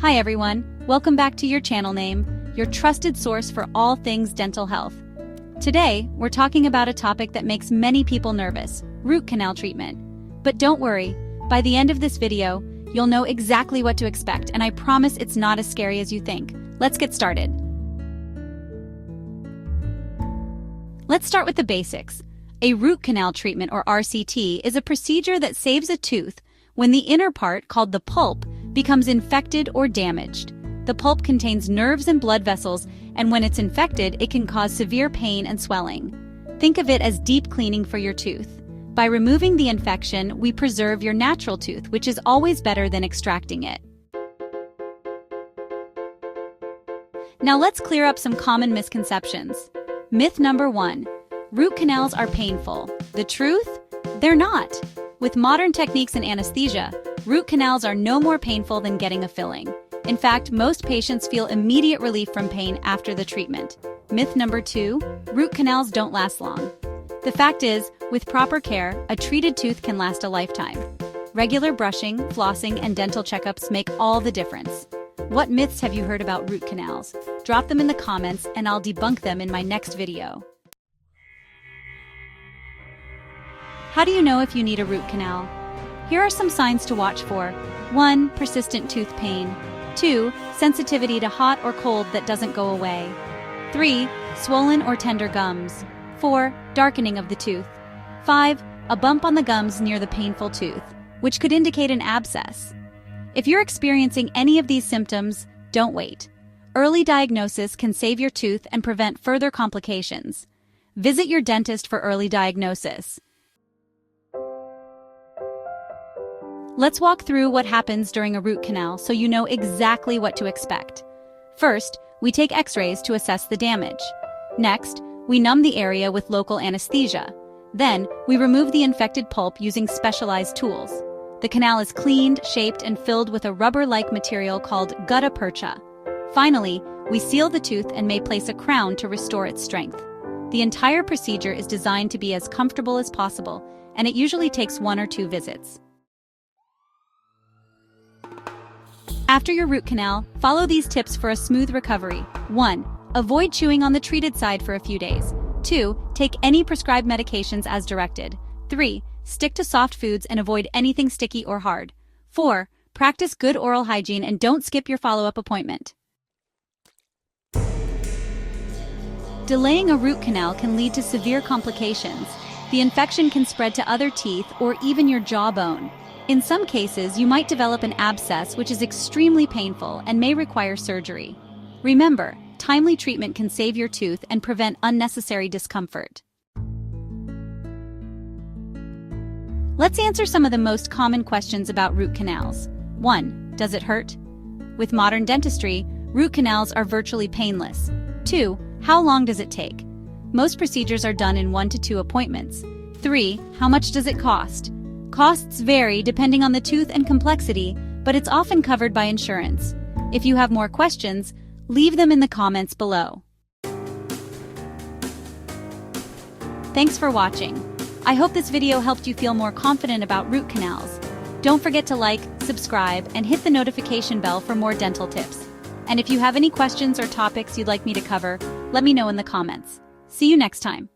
Hi everyone, welcome back to your channel name, your trusted source for all things dental health. Today, we're talking about a topic that makes many people nervous, root canal treatment. But don't worry, by the end of this video, you'll know exactly what to expect, and I promise it's not as scary as you think. Let's get started. Let's start with the basics. A root canal treatment, or RCT, is a procedure that saves a tooth when the inner part, called the pulp, becomes infected or damaged. The pulp contains nerves and blood vessels, and when it's infected, it can cause severe pain and swelling. Think of it as deep cleaning for your tooth. By removing the infection, we preserve your natural tooth, which is always better than extracting it. Now let's clear up some common misconceptions. Myth number 1. Root canals are painful. The truth? They're not. With modern techniques and anesthesia, root canals are no more painful than getting a filling. In fact, most patients feel immediate relief from pain after the treatment. Myth number 2. Root canals don't last long. The fact is, with proper care, a treated tooth can last a lifetime. Regular brushing, flossing, and dental checkups make all the difference. What myths have you heard about root canals? Drop them in the comments and I'll debunk them in my next video. How do you know if you need a root canal? Here are some signs to watch for. 1. Persistent tooth pain. 2. Sensitivity to hot or cold that doesn't go away. 3. Swollen or tender gums. 4. Darkening of the tooth. 5. A bump on the gums near the painful tooth, which could indicate an abscess. If you're experiencing any of these symptoms, don't wait. Early diagnosis can save your tooth and prevent further complications. Visit your dentist for early diagnosis. Let's walk through what happens during a root canal so you know exactly what to expect. First, we take x-rays to assess the damage. Next, we numb the area with local anesthesia. Then, we remove the infected pulp using specialized tools. The canal is cleaned, shaped, and filled with a rubber-like material called gutta percha. Finally, we seal the tooth and may place a crown to restore its strength. The entire procedure is designed to be as comfortable as possible, and it usually takes 1 or 2 visits. After your root canal, follow these tips for a smooth recovery. 1. Avoid chewing on the treated side for a few days. 2. Take any prescribed medications as directed. 3. Stick to soft foods and avoid anything sticky or hard. 4. Practice good oral hygiene and don't skip your follow-up appointment. Delaying a root canal can lead to severe complications. The infection can spread to other teeth or even your jawbone. In some cases, you might develop an abscess, which is extremely painful and may require surgery. Remember, timely treatment can save your tooth and prevent unnecessary discomfort. Let's answer some of the most common questions about root canals. 1. Does it hurt? With modern dentistry, root canals are virtually painless. 2. How long does it take? Most procedures are done in 1 to 2 appointments. 3. How much does it cost? Costs vary depending on the tooth and complexity, but it's often covered by insurance. If you have more questions, leave them in the comments below. Thanks for watching. I hope this video helped you feel more confident about root canals. Don't forget to like, subscribe, and hit the notification bell for more dental tips. And if you have any questions or topics you'd like me to cover, let me know in the comments. See you next time.